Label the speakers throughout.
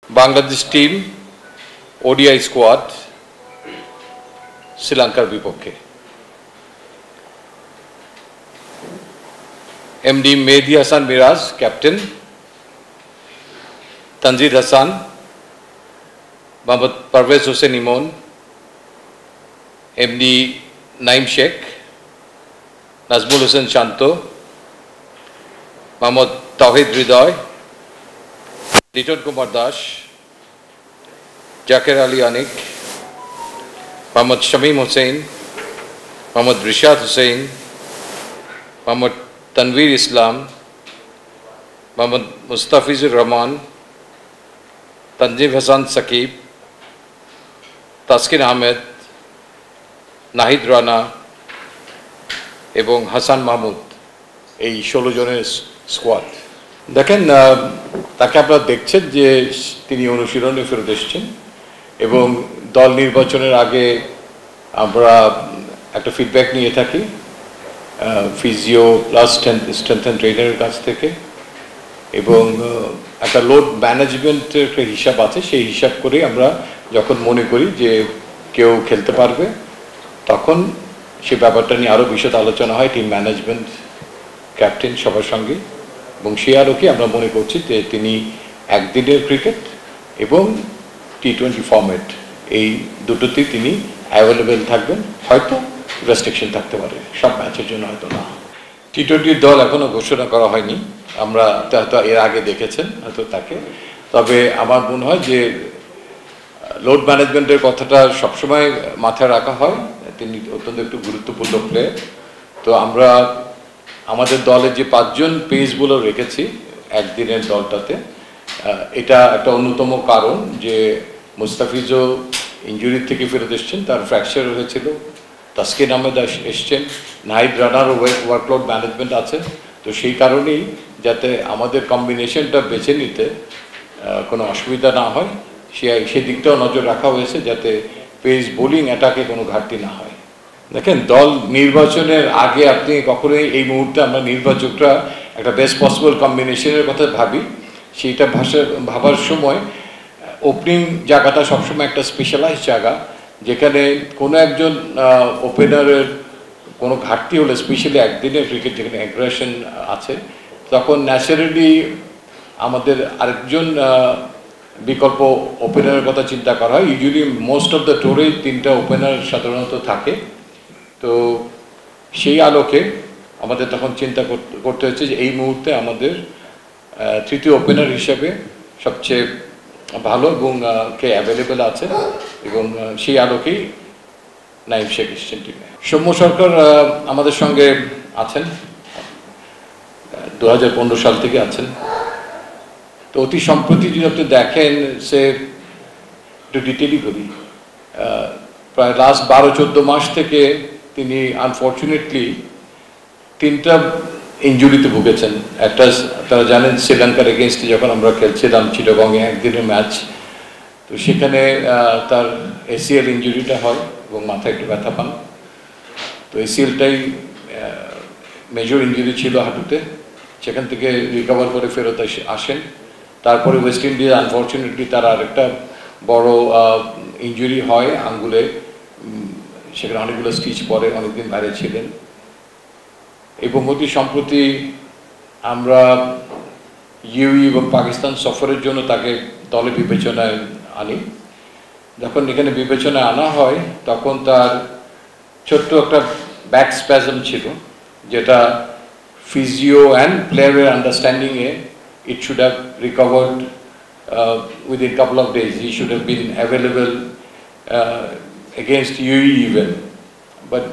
Speaker 1: Bangladesh team ODI squad শ্রীলঙ্কার বিপক্ষে MD মেহেদী Hasan Miraj captain, Tanzid Hasan, Mohammad Parvez Hossain Emon, MD Naim Sheikh, Nazmul Hossain শান্ত, মোহাম্মদ তাওহিদ হৃদয়, লিটন কুমার দাস, জাকের আলী আনিক, মোহাম্মদ শামীম হোসেন, মোহাম্মদ রিশাদ হোসেন, মোহাম্মদ তানভীর ইসলাম, মোহাম্মদ মুস্তাফিজুর রহমান, তানজিম হাসান সাকিব, তাসকিন আহমেদ, নাহিদ রানা এবং হাসান মাহমুদ, এই 16 জনের স্কোয়াড। দেখেন, তাকে আপনারা দেখছেন যে তিনি অনুশীলনে ফেরত এসেছেন এবং দল নির্বাচনের আগে আমরা একটা ফিডব্যাক নিয়ে থাকি ফিজিও প্লাস স্ট্রেংথ অ্যান্ড ট্রেনারের কাছ থেকে, এবং একটা লোড ম্যানেজমেন্টের একটা হিসাব আছে। সেই হিসাব করে আমরা যখন মনে করি যে কেউ খেলতে পারবে, তখন সে ব্যাপারটা নিয়ে আরও বিশদ আলোচনা হয় টিম ম্যানেজমেন্ট, ক্যাপ্টেন সবার সঙ্গে, এবং সেই আলোকে আমরা মনে করছি যে তিনি একদিনের ক্রিকেট এবং টি20 ফরম্যাট এই দুটোতেই তিনি অ্যাভেলেবেল থাকবেন। হয়তো রেস্ট্রিকশন থাকতে পারে সব ম্যাচের জন্য, হয়তো না। টি20 দল এখনও ঘোষণা করা হয়নি, আমরা হয়তো এর আগে দেখেছেন হয়তো তাকে। তবে আমার মনে হয় যে লোড ম্যানেজমেন্টের কথাটা সবসময় মাথায় রাখা হয়, তিনি অত্যন্ত একটু গুরুত্বপূর্ণ প্লেয়ার। তো আমরা আমাদের দলে যে 5 জন পেস বোলার রেখেছি একদিনের দলটাতে, এটা একটা অন্যতম কারণ যে মুস্তাফিজও ইনজুরি থেকে ফেরত এসছেন, তার ফ্র্যাকচার হয়েছিল, তাসকিন আহমেদ এসছেন, নাহিদ রানারও ওয়ার্কলোড ম্যানেজমেন্ট আছে। তো সেই কারণেই যাতে আমাদের কম্বিনেশনটা বেছে নিতে কোনো অসুবিধা না হয়, সেই দিকটাও নজর রাখা হয়েছে যাতে পেস বোলিং অ্যাটাকে কোনো ঘাটতি না হয়। দেখেন, দল নির্বাচনের আগে আপনি কখনোই এই মুহূর্তে আমরা নির্বাচকরা একটা বেস্ট পসিবল কম্বিনেশনের কথা ভাবি, সেইটা ভাবার সময় ওপেনিং জায়গাটা সবসময় একটা স্পেশালাইজ জায়গা, যেখানে কোনো একজন ওপেনারের কোনো ঘাটতি হলে, স্পেশালি একদিনের ক্রিকেট যেখানে অ্যাগ্রেশন আছে, তখন ন্যাচারালি আমাদের আরেকজন বিকল্প ওপেনারের কথা চিন্তা করা হয়। ইউজুয়ালি মোস্ট অফ দ্য টোরেই 3টা ওপেনার সাধারণত থাকে। তো সেই আলোকে আমাদের তখন চিন্তা করতে হচ্ছে যে এই মুহূর্তে আমাদের তৃতীয় ওপেনার হিসেবে সবচেয়ে ভালো এবং কে অ্যাভেলেবেল আছে, এবং সেই আলোকেই নাইম শেখ এসছেন টিমে। সৌম্য সরকার আমাদের সঙ্গে আছেন 2015 সাল থেকে আছেন। তো অতি সম্প্রতি যদি আপনি দেখেন, সে একটু ডিটেলই করি, প্রায় লাস্ট 12-14 মাস থেকে তিনি আনফর্চুনেটলি 3টা ইনজুরিতে ভুগেছেন। একটা আপনারা জানেন, শ্রীলঙ্কার এগেনস্টে যখন আমরা খেলছিলাম চিটাগংয়ে একদিনের ম্যাচ, তো সেখানে তার এসিএল ইনজুরিটা হয় এবং মাথায় একটু ব্যথা পান। তো এসিএলটাই মেজর ইনজুরি ছিল হাঁটুতে, সেখান থেকে রিকভার করে ফেরত আসেন। তারপরে ওয়েস্ট ইন্ডিজ আনফর্চুনেটলি তার আরেকটা বড় ইনজুরি হয় আঙ্গুলে, সেখানে অনেকগুলো স্টিচ পরে, অনেকদিন বাইরে ছিলেন। এবং অতি সম্প্রতি আমরা ইউই এবং পাকিস্তান সফরের জন্য তাকে দলে বিবেচনায় আনি। যখন এখানে বিবেচনায় আনা হয়, তখন তার ছোট্ট একটা ব্যাক স্প্যাজম ছিল, যেটা ফিজিও অ্যান্ড প্লেয়ারের আন্ডারস্ট্যান্ডিংয়ে it should have recovered within a couple of days. He should have been available against UAE even. But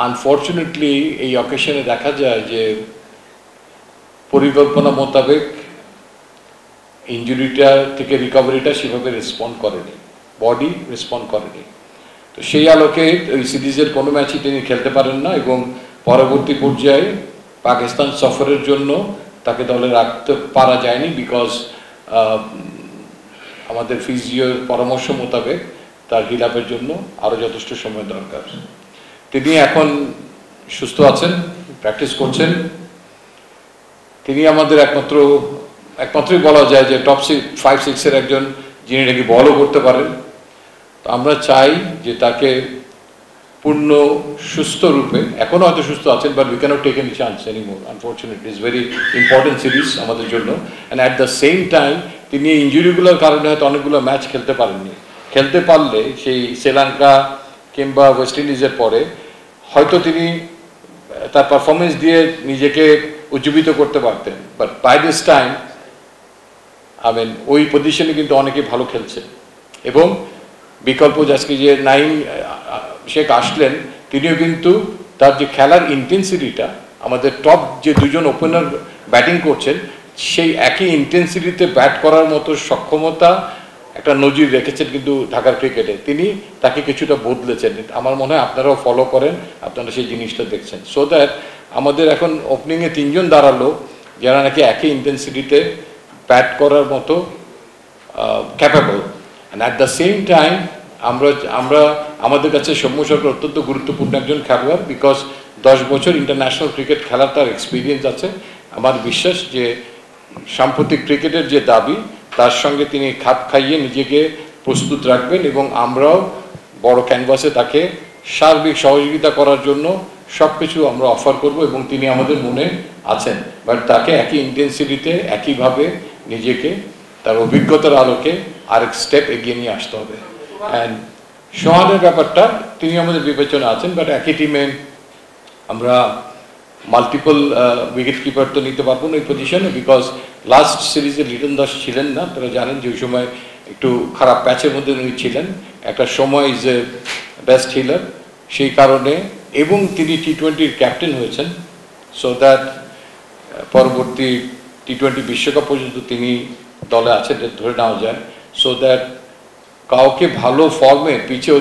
Speaker 1: unfortunately, এই অকেশনে দেখা যায় যে পরিকল্পনা মোতাবেক ইনজুরিটা থেকে রিকভারিটা সেভাবে রেসপন্ড করেনি, বডি রেসপন্ড করেনি। তো সেই আলোকে ওই সিরিজের কোনো ম্যাচই তিনি খেলতে পারেন না, এবং পরবর্তী পর্যায়ে পাকিস্তান সফরের জন্য তাকে দলে রাখতে পারা যায়নি, বিকজ আমাদের ফিজিওর পরামর্শ মোতাবেক তার হিলাপের জন্য আরও যথেষ্ট সময় দরকার। তিনি এখন সুস্থ আছেন, প্র্যাকটিস করছেন। তিনি আমাদের একমাত্র একমাত্রই বলা যায় যে টপ 5-6-এর একজন যিনি নাকি বলও করতে পারেন। তো আমরা চাই যে তাকে পূর্ণ সুস্থ রূপে, এখনো হয়তো সুস্থ আছেন, but we cannot take any chance anymore, unfortunately. It's very important series আমাদের জন্য, and at the same time তিনি ইঞ্জুরিগুলোর কারণে হয়তো অনেকগুলো ম্যাচ খেলতে পারেননি। খেলতে পারলে সেই শ্রীলঙ্কা কিংবা ওয়েস্ট ইন্ডিজের পরে হয়তো তিনি তার পারফরমেন্স দিয়ে নিজেকে উজ্জীবিত করতে পারতেন, বাট বাই দিস টাইম ওই পজিশনে কিন্তু অনেকে ভালো খেলছে। এবং বিকল্প আজকে যে নাইম শেখ আসলেন, তিনিও কিন্তু তার যে খেলার ইন্টেন্সিটিটা, আমাদের টপ যে দুজন ওপেনার ব্যাটিং করছেন সেই একই ইন্টেন্সিটিতে ব্যাট করার মতো সক্ষমতা একটা নজির রেখেছেন কিন্তু ঢাকার ক্রিকেটে। তিনি তাকে কিছুটা বদলেছেন, আমার মনে হয় আপনারাও ফলো করেন, আপনারা সেই জিনিসটা দেখছেন। সো দ্যাট আমাদের এখন ওপেনিংয়ে 3 জন দাঁড়ালো যারা নাকি একই ইন্টেন্সিটিতে ব্যাট করার মতো capable. And at the same time আমরা আমাদের কাছে সৌম্য সরকার অত্যন্ত গুরুত্বপূর্ণ একজন খেলোয়াড়, বিকজ 10 বছর ইন্টারন্যাশনাল ক্রিকেট খেলার তার এক্সপিরিয়েন্স আছে। আমার বিশ্বাস যে সাম্প্রতিক ক্রিকেটের যে দাবি তার সঙ্গে তিনি খাপ খাইয়ে নিজেকে প্রস্তুত রাখবেন, এবং আমরাও বড় ক্যানভাসে তাকে সার্বিক সহযোগিতা করার জন্য সব কিছু আমরা অফার করব, এবং তিনি আমাদের মনে আছেন। বাট তাকে একই ইন্টেন্সিটিতে একইভাবে নিজেকে তার অভিজ্ঞতার আলোকে আরেক স্টেপ এগিয়ে নিয়ে আসতে হবে। অ্যান্ড সোহানের ব্যাপারটা তিনি আমাদের বিবেচনা আছেন, বাট একই টিমে আমরা মাল্টিপল উইকেট কিপার তো নিতে পারবো না এই পজিশনে, বিকজ লাস্ট সিরিজে লিটন দাস ছিলেন না। তারা জানেন যে ওই সময় একটু খারাপ প্যাচের মধ্যে উনি ছিলেন, একটা সময় ইজ এ বেস্ট হিলার সেই কারণে, এবং তিনি টি-20-র ক্যাপ্টেন হয়েছেন। সো দ্যাট পরবর্তী টি-20 বিশ্বকাপ পর্যন্ত তিনি দলে আছেন ধরে নেওয়া যায়। সো দ্যাট কাউকে ভালো ফর্মে পিছে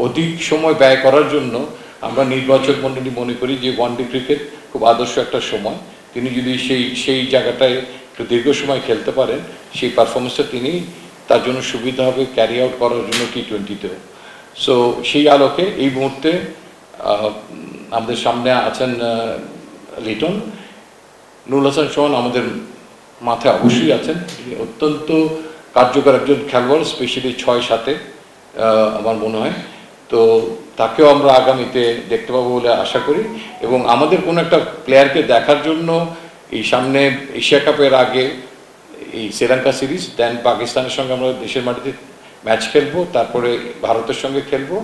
Speaker 1: অধিক সময় ব্যয় করার জন্য আমরা নির্বাচক মণ্ডলী মনে করি যে ওয়ানডে ক্রিকেট খুব আদর্শ একটা সময়। তিনি যদি সেই জায়গাটায় একটু দীর্ঘ সময় খেলতে পারেন, সেই পারফরমেন্সটা তিনি তার জন্য সুবিধা হবে ক্যারি আউট করার জন্য টি-20-তেও। সো সেই আলোকে এই মুহূর্তে আমাদের সামনে আছেন লিটন। নুরুল হাসান সোহান আমাদের মাথায় অবশ্যই আছেন, অত্যন্ত কার্যকর একজন খেলোয়াড়, স্পেশালি 6-7-এ আমার মনে হয়। তো তাকেও আমরা আগামীতে দেখতে পাবো বলে আশা করি, এবং আমাদের কোনো একটা প্লেয়ারকে দেখার জন্য এই সামনে এশিয়া কাপের আগে এই শ্রীলঙ্কা সিরিজ, দেন পাকিস্তানের সঙ্গে আমরা দেশের মাটিতে ম্যাচ খেলবো, তারপরে ভারতের সঙ্গে খেলবো।